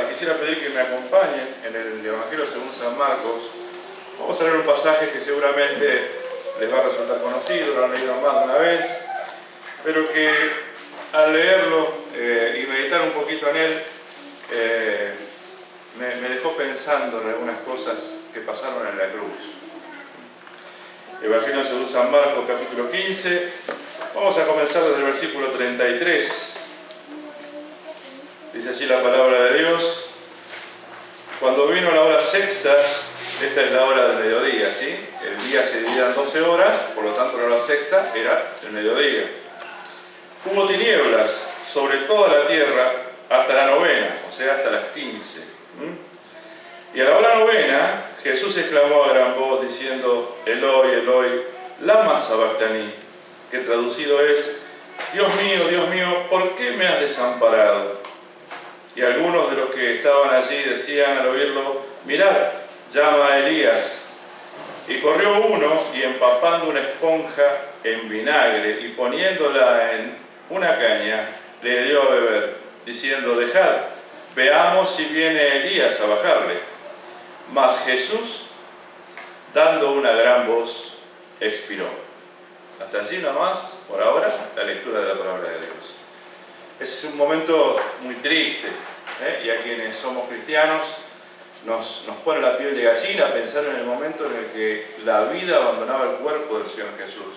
quisiera pedir que me acompañen en el Evangelio según San Marcos. Vamos a leer un pasaje que seguramente les va a resultar conocido, lo han leído más de una vez, pero que al leerlo y meditar un poquito en él, me dejó pensando en algunas cosas que pasaron en la cruz. Evangelio según San Marcos, capítulo 15. Vamos a comenzar desde el versículo 33. Dice así la palabra de Dios: cuando vino la hora sexta, esta es la hora del mediodía, ¿sí? El día se dividía en 12 horas, por lo tanto la hora sexta era el mediodía. Hubo tinieblas sobre toda la tierra hasta la novena, o sea, hasta las 15. Y a la hora novena, Jesús exclamó a gran voz diciendo: Eloi, Eloi, lama sabactani, que traducido es: Dios mío, ¿por qué me has desamparado? Y algunos de los que estaban allí decían al oírlo: mirad, llama a Elías. Y corrió uno y empapando una esponja en vinagre y poniéndola en una caña, le dio a beber, diciendo: dejad, veamos si viene Elías a bajarle. Mas Jesús, dando una gran voz, expiró. Hasta allí nomás, por ahora, la lectura de la palabra de Dios. Es un momento muy triste, y a quienes somos cristianos nos pone la piel de gallina pensar en el momento en el que la vida abandonaba el cuerpo del Señor Jesús.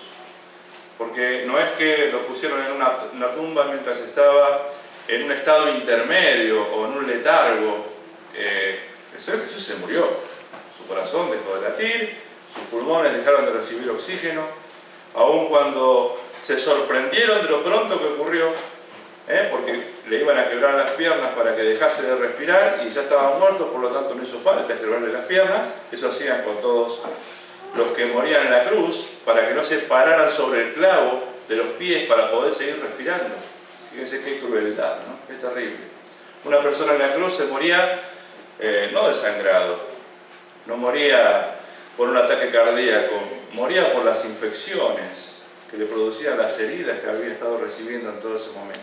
Porque no es que lo pusieron en una tumba mientras estaba en un estado intermedio o en un letargo. El Señor Jesús se murió. Su corazón dejó de latir, sus pulmones dejaron de recibir oxígeno, aun cuando se sorprendieron de lo pronto que ocurrió, porque le iban a quebrar las piernas para que dejase de respirar y ya estaba muerto, por lo tanto no hizo falta quebrarle las piernas. Eso hacían con todos los que morían en la cruz, para que no se pararan sobre el clavo de los pies para poder seguir respirando. Fíjense qué crueldad, ¿no? Qué terrible. Una persona en la cruz se moría no desangrado, no moría por un ataque cardíaco, moría por las infecciones que le producían las heridas que había estado recibiendo en todo ese momento.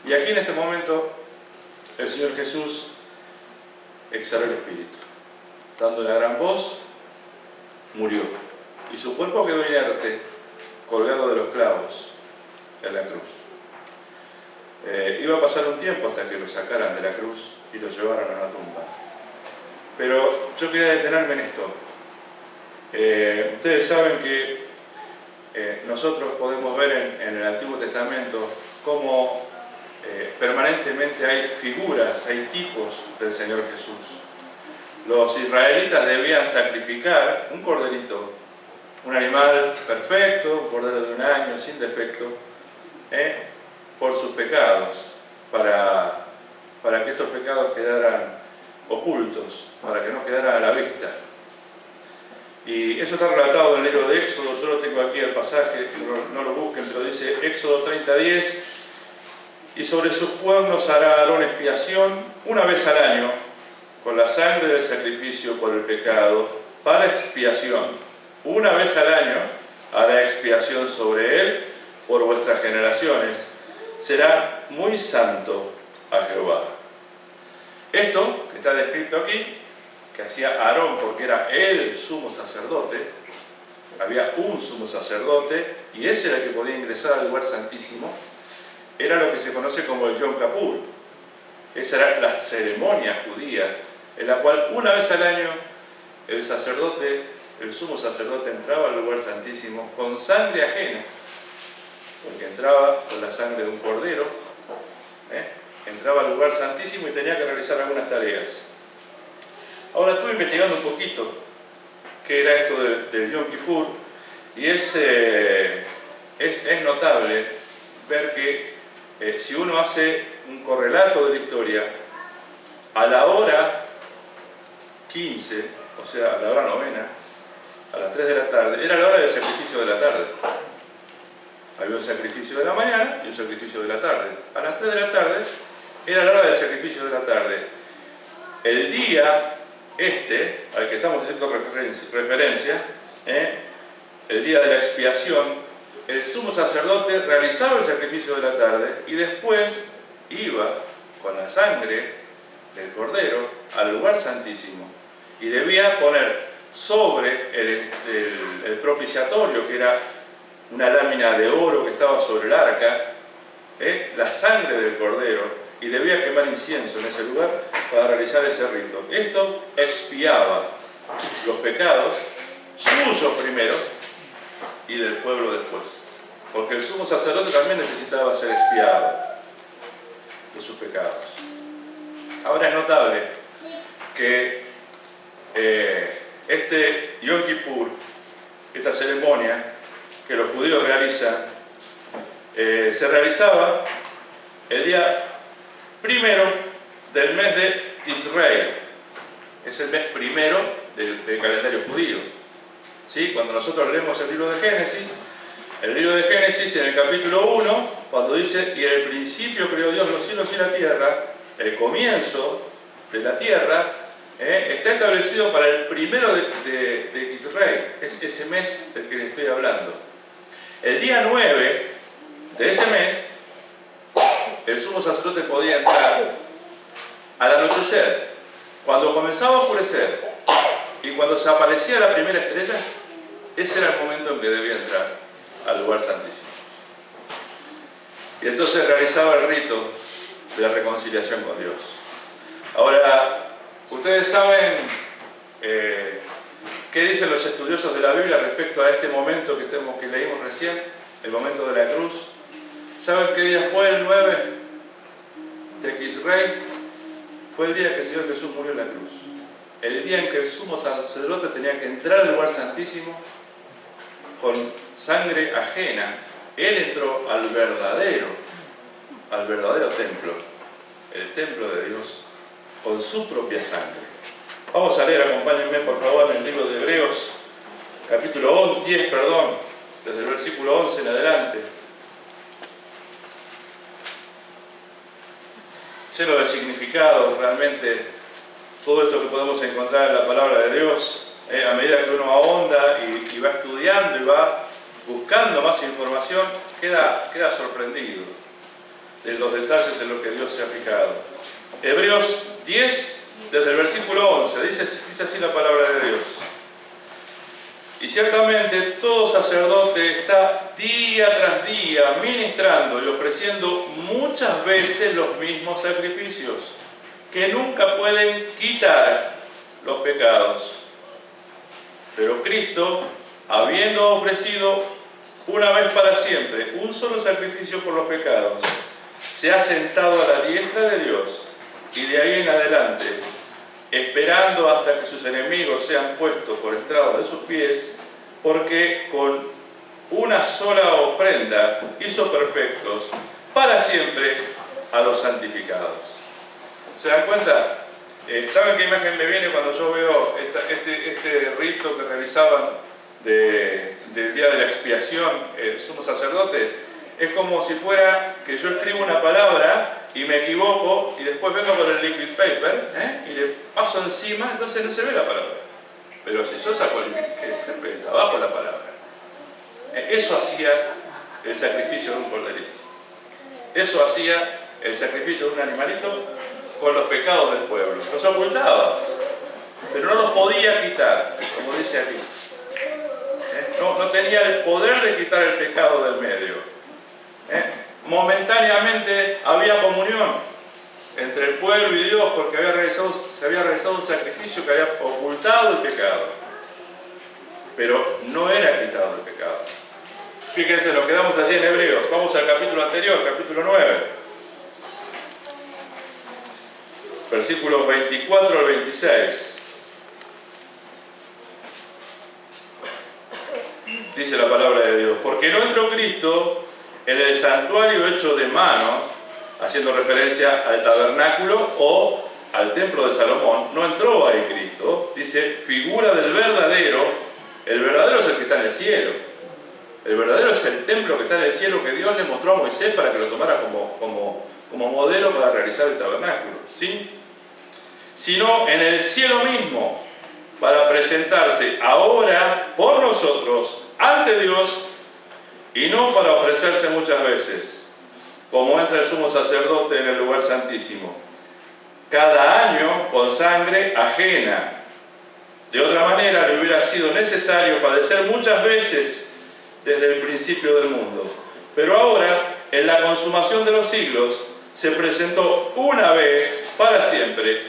Y aquí en este momento el Señor Jesús exhaló el Espíritu, dando una gran voz, murió, y su cuerpo quedó inerte, colgado de los clavos en la cruz. Iba a pasar un tiempo hasta que lo sacaran de la cruz y lo llevaran a una tumba. Pero yo quería detenerme en esto. Ustedes saben que nosotros podemos ver en el Antiguo Testamento cómo permanentemente hay figuras, hay tipos del Señor Jesús. Los israelitas debían sacrificar un corderito, un animal perfecto, un cordero de un año sin defecto, por sus pecados, para que estos pecados quedaran ocultos, para que no quedaran a la vista. Y eso está relatado en el libro de Éxodo. Yo lo tengo aquí el pasaje, no lo busquen, pero dice Éxodo 30:10: y sobre sus cuernos hará Aarón expiación una vez al año con la sangre del sacrificio por el pecado, para expiación. Una vez al año hará expiación sobre él por vuestras generaciones. Será muy santo a Jehová. Esto que está descrito aquí, que hacía Aarón porque era el sumo sacerdote, había un sumo sacerdote y ese era el que podía ingresar al lugar santísimo, era lo que se conoce como el Yom Kippur. Esa era la ceremonia judía en la cual una vez al año el sacerdote, el sumo sacerdote, entraba al lugar santísimo con sangre ajena, porque entraba con la sangre de un cordero, entraba al lugar santísimo y tenía que realizar algunas tareas. Ahora estuve investigando un poquito qué era esto del Yom Kippur, y es notable ver que si uno hace un correlato de la historia, a la hora 15, o sea, a la hora novena, a las 3 de la tarde, era la hora del sacrificio de la tarde. Había un sacrificio de la mañana y un sacrificio de la tarde. A las 3 de la tarde era la hora del sacrificio de la tarde. El día al que estamos haciendo referencia, el día de la expiación, el sumo sacerdote realizaba el sacrificio de la tarde y después iba con la sangre el cordero al lugar santísimo y debía poner sobre el propiciatorio, que era una lámina de oro que estaba sobre el arca, la sangre del cordero, y debía quemar incienso en ese lugar para realizar ese rito. Esto expiaba los pecados suyos primero y del pueblo después, porque el sumo sacerdote también necesitaba ser expiado de sus pecados. Ahora es notable que este Yom Kippur, esta ceremonia que los judíos realizan, se realizaba el día primero del mes de Tisrei. Es el mes primero del calendario judío. ¿Sí? Cuando nosotros leemos el libro de Génesis, en el capítulo 1, cuando dice, y en el principio creó Dios los cielos y la tierra, el comienzo de la tierra está establecido para el primero de Tisrei. Es ese mes del que les estoy hablando. El día 9 de ese mes, el sumo sacerdote podía entrar al anochecer, cuando comenzaba a oscurecer y cuando se aparecía la primera estrella. Ese era el momento en que debía entrar al lugar santísimo. Y entonces realizaba el rito de la reconciliación con Dios. Ahora, ustedes saben qué dicen los estudiosos de la Biblia respecto a este momento que leímos recién, el momento de la cruz. ¿Saben qué día fue el 9 de Tisrei? Fue el día que el Señor Jesús murió en la cruz. El día en que el sumo sacerdote tenía que entrar al lugar santísimo con sangre ajena. Él entró al verdadero templo, el templo de Dios, con su propia sangre. Vamos a leer, acompáñenme por favor, en el libro de Hebreos, capítulo 10, desde el versículo 11 en adelante. Lleno de significado, realmente, todo esto que podemos encontrar en la palabra de Dios, a medida que uno ahonda y va estudiando y va buscando más información, queda sorprendido de los detalles de lo que Dios se ha fijado. Hebreos 10, desde el versículo 11, dice así la palabra de Dios. Y ciertamente todo sacerdote está día tras día ministrando y ofreciendo muchas veces los mismos sacrificios, que nunca pueden quitar los pecados. Pero Cristo, habiendo ofrecido una vez para siempre un solo sacrificio por los pecados, se ha sentado a la diestra de Dios, y de ahí en adelante, esperando hasta que sus enemigos sean puestos por estrados de sus pies, porque con una sola ofrenda hizo perfectos para siempre a los santificados. ¿Se dan cuenta? ¿Saben qué imagen me viene cuando yo veo este rito que realizaban del día de la expiación el sumo sacerdote? Es como si fuera que yo escribo una palabra y me equivoco y después vengo con el liquid paper y le paso encima, entonces no se ve la palabra. Pero si yo saco el liquid paper, está abajo la palabra. Eso hacía el sacrificio de un corderito. Eso hacía el sacrificio de un animalito con los pecados del pueblo. Los ocultaba, pero no los podía quitar, como dice aquí. No tenía el poder de quitar el pecado del medio. Momentáneamente había comunión entre el pueblo y Dios, porque se había realizado un sacrificio que había ocultado el pecado, pero no era quitado el pecado. Fíjense, nos quedamos allí en Hebreos. Vamos al capítulo anterior, capítulo 9, versículos 24 al 26. Dice la palabra de Dios: porque no entró Cristo en el santuario hecho de manos, haciendo referencia al tabernáculo o al templo de Salomón. No entró ahí Cristo, dice, figura del verdadero. El verdadero es el que está en el cielo. El verdadero es el templo que está en el cielo, que Dios le mostró a Moisés para que lo tomara como modelo para realizar el tabernáculo, ¿sí? Sino en el cielo mismo, para presentarse ahora por nosotros ante Dios, y no para ofrecerse muchas veces, como entra el sumo sacerdote en el lugar santísimo, cada año con sangre ajena. De otra manera, le hubiera sido necesario padecer muchas veces desde el principio del mundo. Pero ahora, en la consumación de los siglos, se presentó una vez para siempre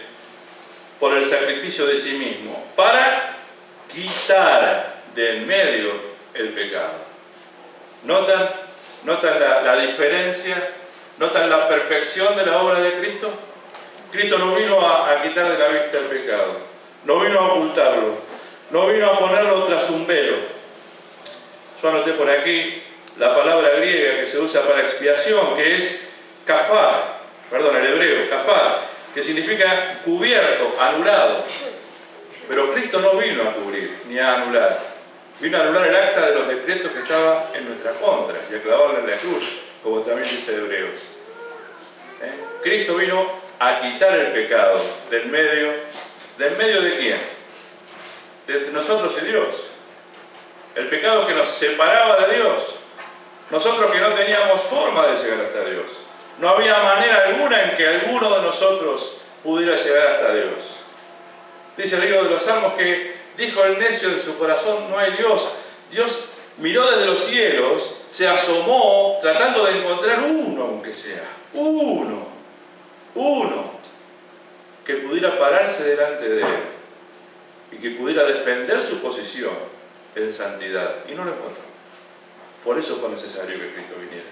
por el sacrificio de sí mismo, para quitar del medio el pecado. ¿Notan la diferencia? ¿Notan la perfección de la obra de Cristo? Cristo no vino a quitar de la vista el pecado. No vino a ocultarlo, no vino a ponerlo tras un velo. Yo anoté por aquí la palabra griega que se usa para expiación, que es kafar, el hebreo, kafar, que significa cubierto, anulado. Pero Cristo no vino a cubrir, ni a anular. Vino a anular el acta de los decretos que estaba en nuestra contra y a clavarlo en la cruz, como también dice Hebreos. Cristo vino a quitar el pecado del medio de quién? De nosotros y Dios. El pecado que nos separaba de Dios. Nosotros que no teníamos forma de llegar hasta Dios. No había manera alguna en que alguno de nosotros pudiera llegar hasta Dios. Dice el libro de los Salmos que dijo el necio en su corazón, no hay Dios. Dios miró desde los cielos, se asomó tratando de encontrar uno, aunque sea. Uno que pudiera pararse delante de Él y que pudiera defender su posición en santidad. Y no lo encontró. Por eso fue necesario que Cristo viniera.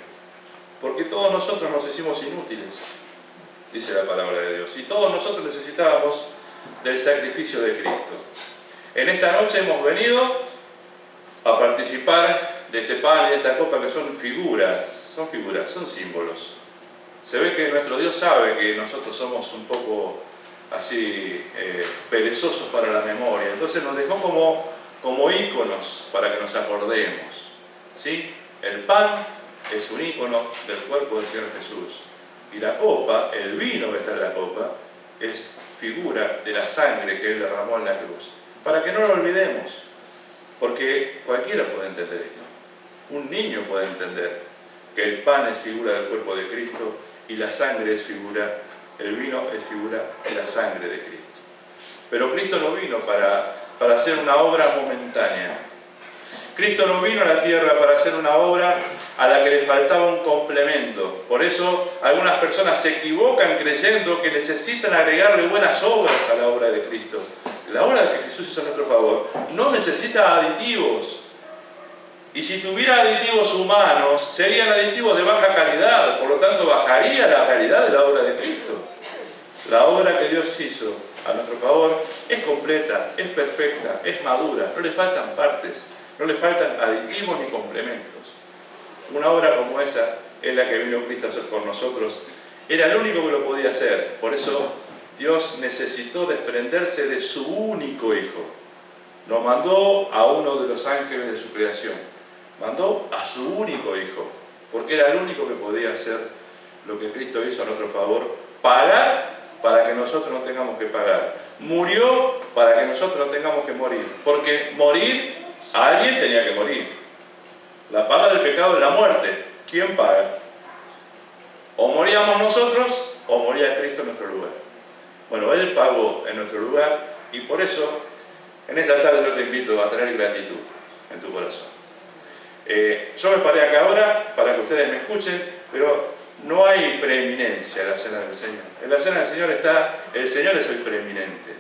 Porque todos nosotros nos hicimos inútiles, dice la palabra de Dios. Y todos nosotros necesitábamos del sacrificio de Cristo. En esta noche hemos venido a participar de este pan y de esta copa que son figuras, son símbolos. Se ve que nuestro Dios sabe que nosotros somos un poco así perezosos para la memoria. Entonces nos dejó como íconos para que nos acordemos. ¿Sí? El pan es un ícono del cuerpo del Señor Jesús. Y la copa, el vino que está en la copa, es figura de la sangre que Él derramó en la cruz. Para que no lo olvidemos. Porque cualquiera puede entender esto. Un niño puede entender que el pan es figura del cuerpo de Cristo y la sangre es figura, el vino es figura de la sangre de Cristo. Pero Cristo no vino para hacer una obra momentánea. Cristo no vino a la tierra para hacer una obra a la que le faltaba un complemento. Por eso algunas personas se equivocan creyendo que necesitan agregarle buenas obras a la obra de Cristo. La obra que Jesús hizo a nuestro favor no necesita aditivos. Y si tuviera aditivos humanos, serían aditivos de baja calidad, por lo tanto bajaría la calidad de la obra de Cristo. La obra que Dios hizo a nuestro favor es completa, es perfecta, es madura, no le faltan partes, no le faltan aditivos ni complementos. Una obra como esa es la que vino Cristo a hacer por nosotros. Era el único que lo podía hacer, por eso Dios necesitó desprenderse de su único Hijo. Lo mandó a uno de los ángeles de su creación. Mandó a su único Hijo, porque era el único que podía hacer lo que Cristo hizo a nuestro favor, pagar para que nosotros no tengamos que pagar. Murió para que nosotros no tengamos que morir, porque morir, alguien tenía que morir. La paga del pecado es la muerte. ¿Quién paga? O moríamos nosotros, o moría Cristo en nuestro lugar. Bueno, Él pagó en nuestro lugar, y por eso, en esta tarde yo te invito a tener gratitud en tu corazón. Yo me paré acá ahora para que ustedes me escuchen, pero no hay preeminencia en la cena del Señor. En la cena del Señor el Señor es el preeminente.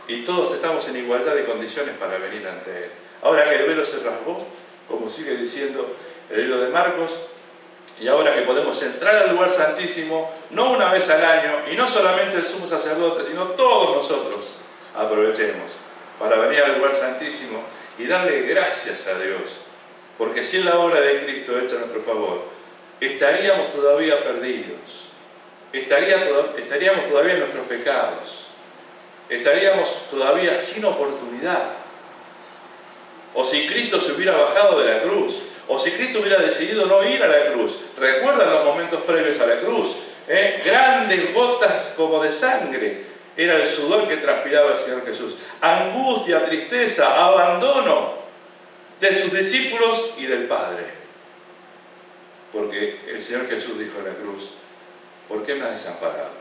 Y todos estamos en igualdad de condiciones para venir ante Él. Ahora que el velo se rasgó, como sigue diciendo el libro de Marcos, y ahora que podemos entrar al lugar santísimo, no una vez al año, y no solamente el sumo sacerdote, sino todos nosotros aprovechemos para venir al lugar santísimo y darle gracias a Dios. Porque sin la obra de Cristo hecha a nuestro favor, estaríamos todavía perdidos, estaríamos todavía en nuestros pecados, estaríamos todavía sin oportunidad. O si Cristo se hubiera bajado de la cruz, o si Cristo hubiera decidido no ir a la cruz. ¿Recuerdan los momentos previos a la cruz? Grandes gotas como de sangre era el sudor que transpiraba el Señor Jesús. Angustia, tristeza, abandono de sus discípulos y del Padre. Porque el Señor Jesús dijo en la cruz, ¿por qué me has desamparado?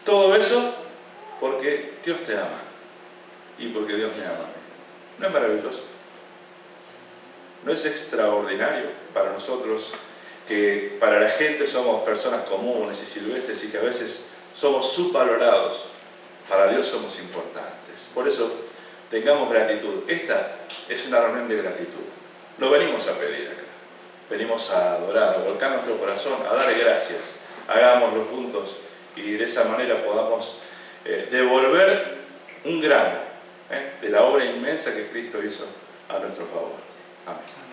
Todo eso porque Dios te ama y porque Dios me ama a mí. ¿No es maravilloso? ¿No es extraordinario para nosotros que para la gente somos personas comunes y silvestres y que a veces somos subvalorados? Para Dios somos importantes. Por eso, tengamos gratitud. Esta es una reunión de gratitud. No venimos a pedir acá. Venimos a adorar, a volcar nuestro corazón, a dar gracias. Hagámoslo juntos y de esa manera podamos devolver un grano de la obra inmensa que Cristo hizo a nuestro favor. Amén.